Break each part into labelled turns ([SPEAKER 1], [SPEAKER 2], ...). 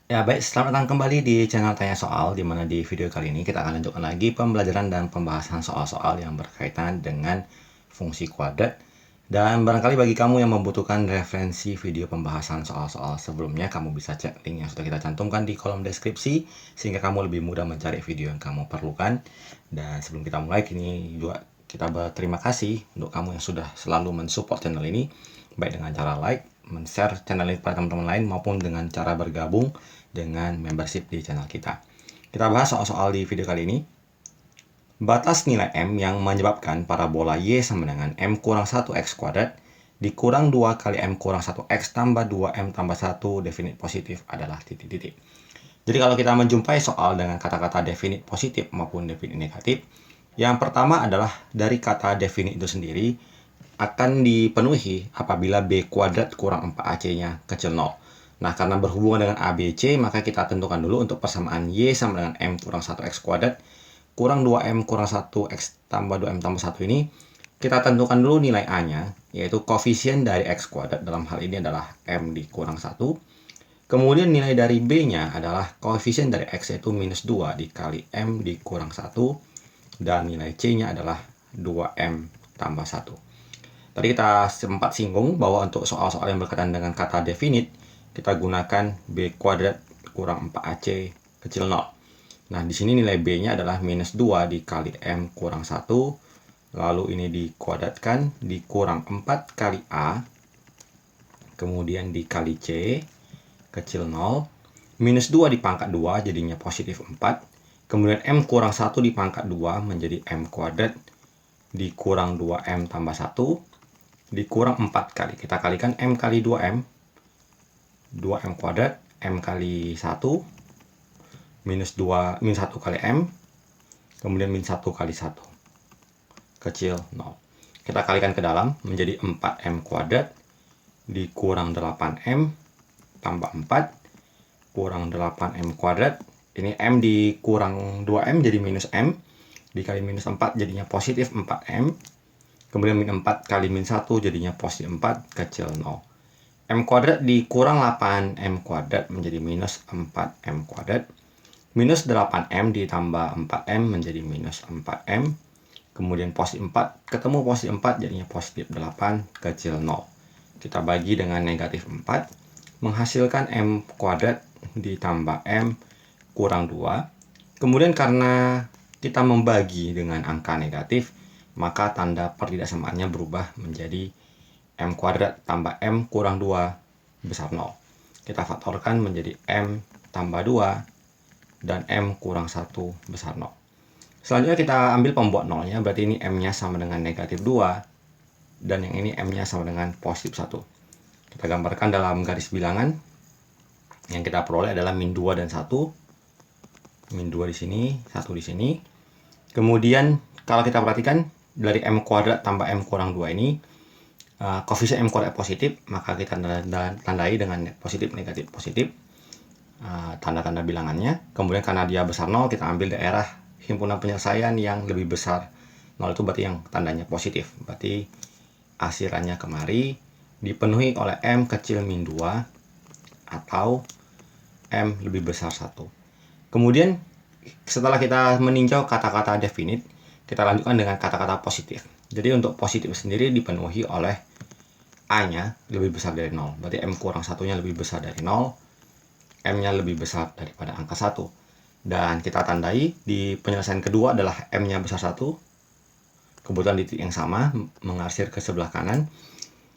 [SPEAKER 1] Ya baik, selamat datang kembali di channel Tanya Soal, di mana di video kali ini kita akan lanjutkan lagi pembelajaran dan pembahasan soal-soal yang berkaitan dengan fungsi kuadrat. Dan barangkali bagi kamu yang membutuhkan referensi video pembahasan soal-soal sebelumnya, kamu bisa cek link yang sudah kita cantumkan di kolom deskripsi, sehingga kamu lebih mudah mencari video yang kamu perlukan. Dan sebelum kita mulai, kini juga kita berterima kasih untuk kamu yang sudah selalu mensupport channel ini, baik dengan cara like, men-share channel ini pada teman-teman lain, maupun dengan cara bergabung dengan membership di channel kita. Kita bahas soal-soal di video kali ini. Batas nilai M yang menyebabkan parabola Y sama dengan M kurang 1X kuadrat dikurang 2 kali M kurang 1X tambah 2M tambah 1 definit positif adalah titik-titik. Jadi kalau kita menjumpai soal dengan kata-kata definit positif maupun definit negatif, yang pertama adalah dari kata definit itu sendiri akan dipenuhi apabila B kuadrat kurang 4AC-nya kecil 0. Nah, karena berhubungan dengan ABC, maka kita tentukan dulu untuk persamaan Y sama dengan M kurang 1X kuadrat kurang 2M kurang 1X tambah 2M tambah 1 ini, kita tentukan dulu nilai A-nya, yaitu koefisien dari X kuadrat, dalam hal ini adalah M dikurang 1. Kemudian nilai dari B-nya adalah koefisien dari X, yaitu minus 2 dikali M dikurang 1. Dan nilai C-nya adalah 2M tambah 1. Tadi kita sempat singgung bahwa untuk soal-soal yang berkaitan dengan kata definit, kita gunakan B kuadrat kurang 4AC kecil 0. Nah, di sini nilai B-nya adalah minus 2 dikali M kurang 1. Lalu ini dikuadratkan, dikurang 4 kali A. Kemudian dikali C, kecil 0. Minus 2 dipangkat 2, jadinya positif 4. Kemudian M kurang 1 dipangkat 2, menjadi M kuadrat. Dikurang 2M tambah 1. Dikurang 4 kali. Kita kalikan M kali 2M. 2M kuadrat, M kali 1. Minus 1 kali M, kemudian min 1 kali 1, kecil 0. Kita kalikan ke dalam, menjadi 4M kuadrat, dikurang 8M, tambah 4, kurang 8M kuadrat. Ini M dikurang 2M jadi minus M, dikali minus 4 jadinya positif 4M, kemudian min 4 kali min 1 jadinya positif 4, kecil 0. M kuadrat dikurang 8M kuadrat menjadi minus 4M kuadrat. Minus 8M ditambah 4M menjadi minus 4M. Kemudian positif 4 ketemu positif 4 jadinya positif 8 kecil 0. Kita bagi dengan negatif 4. Menghasilkan M kuadrat ditambah M kurang 2. Kemudian karena kita membagi dengan angka negatif, maka tanda pertidaksamaannya berubah menjadi M kuadrat tambah M kurang 2 besar 0. Kita faktorkan menjadi M tambah 2 dan M kurang 1 besar 0. Selanjutnya kita ambil pembuat nolnya, berarti ini M-nya sama dengan negatif 2, dan yang ini M-nya sama dengan positif 1. Kita gambarkan dalam garis bilangan, yang kita peroleh adalah min 2 dan 1. Min 2 di sini, 1 di sini. Kemudian kalau kita perhatikan, dari M kuadrat tambah M kurang 2 ini, koefisien M kuadrat positif, maka kita tandai dengan positif, negatif, positif. Tanda-tanda bilangannya. Kemudian karena dia besar 0, kita ambil daerah himpunan penyelesaian yang lebih besar 0, itu berarti yang tandanya positif. Berarti asirannya kemari dipenuhi oleh M kecil min 2 atau M lebih besar 1. Kemudian setelah kita meninjau kata-kata definit, kita lanjutkan dengan kata-kata positif. Jadi untuk positif sendiri dipenuhi oleh A-nya lebih besar dari 0. Berarti M kurang 1-nya lebih besar dari 0. M-nya lebih besar daripada angka 1. Dan kita tandai di penyelesaian kedua adalah M-nya besar 1. Kebetulan di titik yang sama, mengarsir ke sebelah kanan.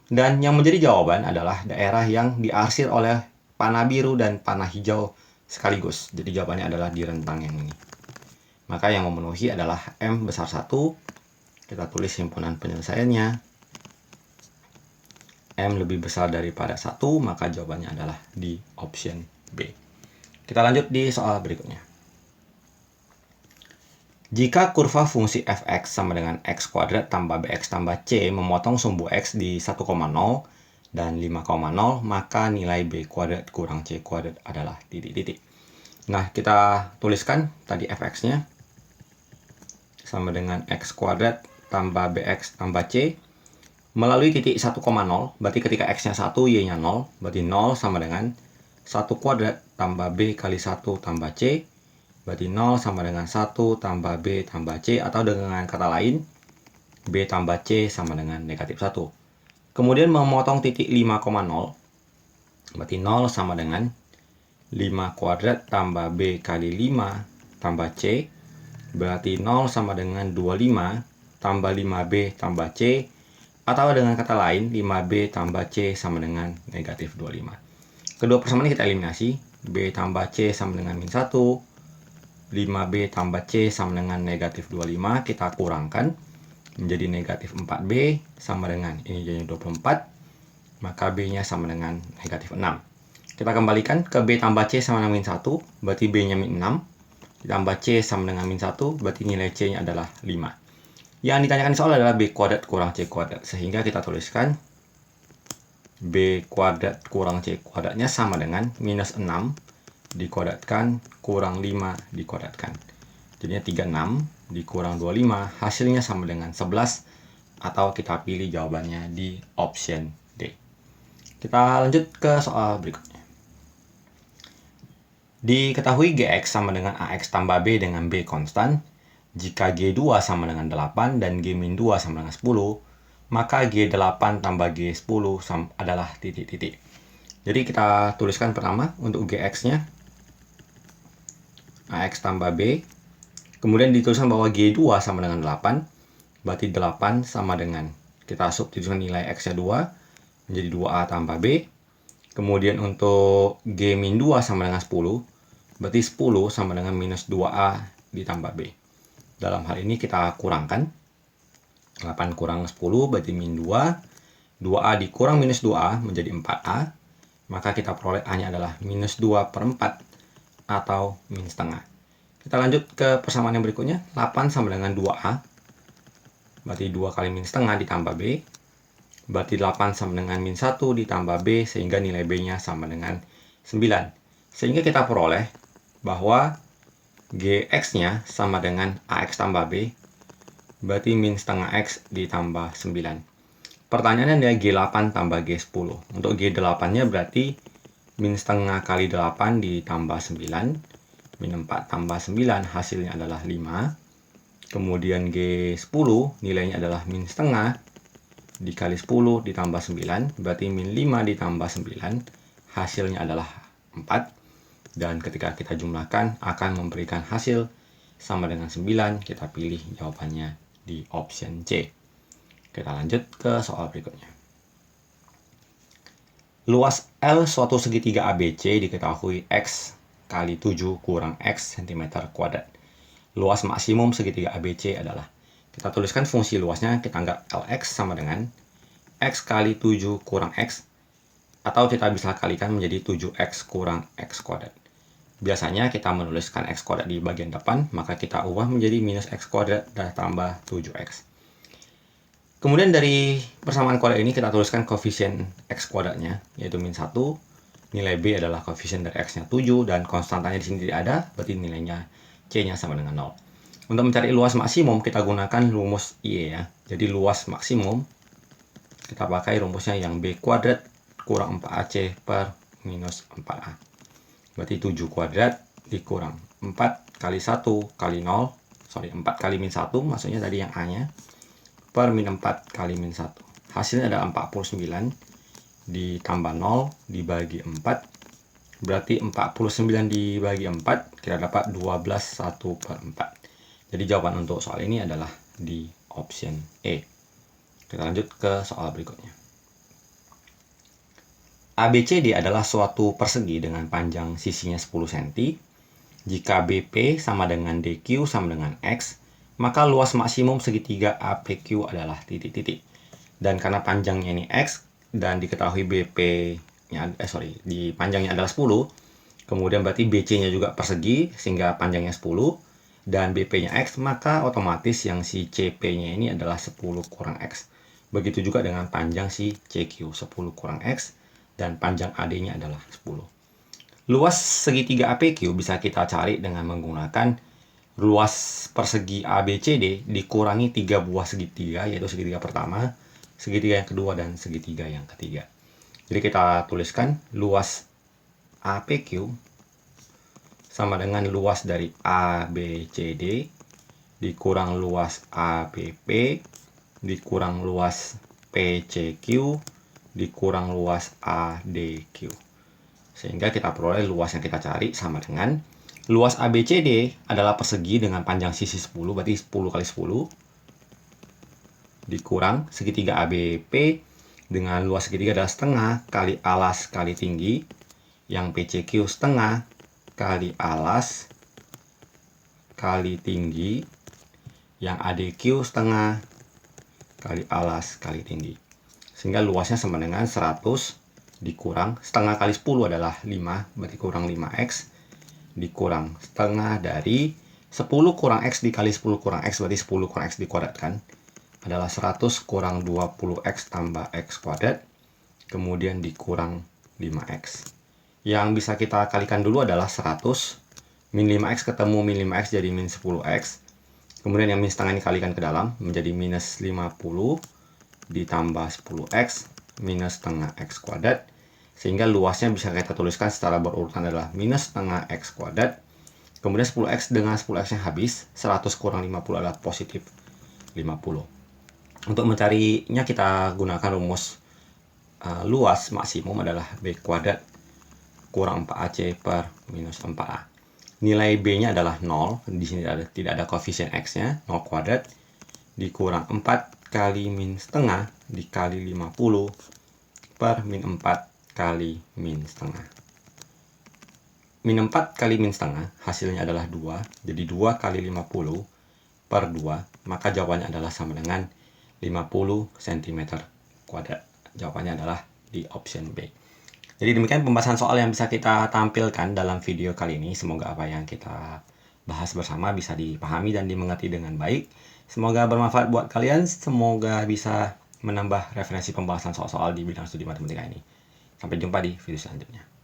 [SPEAKER 1] Dan yang menjadi jawaban adalah daerah yang diarsir oleh panah biru dan panah hijau sekaligus. Jadi jawabannya adalah di rentang yang ini. Maka yang memenuhi adalah M besar 1. Kita tulis himpunan penyelesaiannya. M lebih besar daripada 1, maka jawabannya adalah di option B. Kita lanjut di soal berikutnya. Jika kurva fungsi fx sama dengan x kuadrat tambah bx tambah c memotong sumbu x di 1,0 dan 5,0, maka nilai b kuadrat kurang c kuadrat adalah titik-titik. Nah, kita tuliskan tadi fx-nya sama dengan x kuadrat tambah bx tambah c melalui titik 1,0, berarti ketika x-nya 1, y-nya 0, berarti 0 sama dengan 1 kuadrat tambah B kali 1 tambah C. Berarti 0 sama dengan 1 tambah B tambah C, atau dengan kata lain, B tambah C sama dengan negatif 1. Kemudian memotong titik 5,0, berarti 0 sama dengan 5 kuadrat tambah B kali 5 tambah C. Berarti 0 sama dengan 25 tambah 5B tambah C, atau dengan kata lain, 5B tambah C sama dengan negatif 25. Kedua persamaan ini kita eliminasi. B tambah C sama dengan min 1. 5B tambah C sama dengan negatif 25. Kita kurangkan menjadi negatif 4B sama dengan, ini jadi 24. Maka B-nya sama dengan negatif 6. Kita kembalikan ke B tambah C sama dengan min 1. Berarti B-nya min 6. Ditambah C sama dengan min 1. Berarti nilai C-nya adalah 5. Yang ditanyakan soal adalah B kuadrat kurang C kuadrat. Sehingga kita tuliskan B kuadrat kurang C kuadratnya sama dengan minus 6 dikuadratkan kurang 5 dikuadratkan. Jadinya 36 dikurang 25, hasilnya sama dengan 11, atau kita pilih jawabannya di option D. Kita lanjut ke soal berikutnya. Diketahui GX sama dengan AX tambah B dengan B konstan. Jika G2 sama dengan 8 dan G-2 sama dengan 10, maka G8 tambah G10 adalah titik-titik. Jadi kita tuliskan pertama untuk GX-nya, AX tambah B. Kemudian dituliskan bahwa G2 sama dengan 8. Berarti 8 sama dengan, kita substitusikan nilai X-nya 2, menjadi 2A tambah B. Kemudian untuk G-2 sama dengan 10. Berarti 10 sama dengan minus 2A ditambah B. Dalam hal ini kita kurangkan. 8 kurang 10 berarti min 2. 2A dikurang minus 2A menjadi 4A. Maka kita peroleh A-nya adalah minus 2 per 4 atau min setengah. Kita lanjut ke persamaan yang berikutnya. 8 sama dengan 2A. Berarti 2 kali min setengah ditambah B. Berarti 8 sama dengan min 1 ditambah B, sehingga nilai B-nya sama dengan 9. Sehingga kita peroleh bahwa GX-nya sama dengan AX tambah B. Berarti min setengah X ditambah 9. Pertanyaannya adalah G8 tambah G10. Untuk G8-nya berarti min setengah kali 8 ditambah 9. Min 4 tambah 9 hasilnya adalah 5. Kemudian G10 nilainya adalah min setengah dikali 10 ditambah 9. Berarti min 5 ditambah 9 hasilnya adalah 4. Dan ketika kita jumlahkan akan memberikan hasil sama dengan 9. Kita pilih jawabannya di option C. Kita lanjut ke soal berikutnya. Luas L suatu segitiga ABC diketahui X kali 7 kurang X cm kuadrat. Luas maksimum segitiga ABC adalah, kita tuliskan fungsi luasnya, kita anggap Lx sama dengan X kali 7 kurang X, atau kita bisa kalikan menjadi 7X kurang X kuadrat. Biasanya kita menuliskan X kuadrat di bagian depan, maka kita ubah menjadi minus X kuadrat dan tambah 7X. Kemudian dari persamaan kuadrat ini kita tuliskan koefisien X kuadratnya, yaitu min 1. Nilai B adalah koefisien dari X-nya 7, dan konstantanya di sini tidak ada, berarti nilainya C-nya sama dengan 0. Untuk mencari luas maksimum, kita gunakan rumus IE ya. Jadi luas maksimum, kita pakai rumusnya yang B kuadrat kurang 4AC per minus 4A. Berarti 7 kuadrat dikurang 4 kali 1 kali 0, 4 kali min 1, maksudnya tadi yang A-nya, per min 4 kali min 1. Hasilnya adalah 49 ditambah 0 dibagi 4. Berarti 49 dibagi 4, kita dapat 12 1 per 4. Jadi jawaban untuk soal ini adalah di option E. Kita lanjut ke soal berikutnya. ABCD adalah suatu persegi dengan panjang sisinya 10 cm. Jika BP sama dengan DQ sama dengan X, maka luas maksimum segitiga APQ adalah titik-titik. Dan karena panjangnya ini X dan diketahui BP-nya di panjangnya adalah 10, kemudian berarti BC-nya juga persegi sehingga panjangnya 10 dan BP-nya X, maka otomatis yang si CP-nya ini adalah 10 kurang X. Begitu juga dengan panjang si CQ, 10 kurang X, dan panjang AD-nya adalah 10. Luas segitiga APQ bisa kita cari dengan menggunakan luas persegi ABCD dikurangi 3 buah segitiga, yaitu segitiga pertama, segitiga yang kedua, dan segitiga yang ketiga. Jadi kita tuliskan luas APQ sama dengan luas dari ABCD dikurang luas ABP dikurang luas PCQ dikurang luas ADQ. Sehingga kita peroleh luas yang kita cari sama dengan luas ABCD adalah persegi dengan panjang sisi 10, berarti 10 kali 10 dikurang segitiga ABP dengan luas segitiga adalah setengah kali alas kali tinggi, yang PCQ setengah kali alas kali tinggi, yang ADQ setengah kali alas kali tinggi. Sehingga luasnya sama dengan 100 dikurang setengah kali 10 adalah 5, berarti kurang 5x dikurang setengah dari 10 kurang x dikali 10 kurang x, berarti 10 kurang x dikuadratkan adalah 100 kurang 20x tambah x kuadrat, kemudian dikurang 5x. Yang bisa kita kalikan dulu adalah 100 min 5x ketemu min 5x jadi min 10x. Kemudian yang min setengah ini kalikan ke dalam menjadi minus 50 ditambah 10x minus setengah x kuadrat. Sehingga luasnya bisa kita tuliskan secara berurutan adalah minus setengah x kuadrat. Kemudian 10x dengan 10x nya habis, 100 kurang 50 adalah positif 50. Untuk mencarinya kita gunakan rumus luas maksimum adalah b kuadrat kurang 4ac per minus 4a. Nilai b-nya adalah 0, di sini tidak ada koefisien x-nya, 0 kuadrat, dikurang 4 kali min setengah dikali 50 per min 4 kali min setengah. Min 4 kali min setengah hasilnya adalah 2, jadi 2 kali 50 per 2, maka jawabannya adalah sama dengan 50 cm kuadrat. Jawabannya adalah di option B. Jadi demikian pembahasan soal yang bisa kita tampilkan dalam video kali ini. Semoga apa yang kita bahas bersama bisa dipahami dan dimengerti dengan baik. Semoga bermanfaat buat kalian. Semoga bisa menambah referensi pembahasan soal-soal di bidang studi matematika ini. Sampai jumpa di video selanjutnya.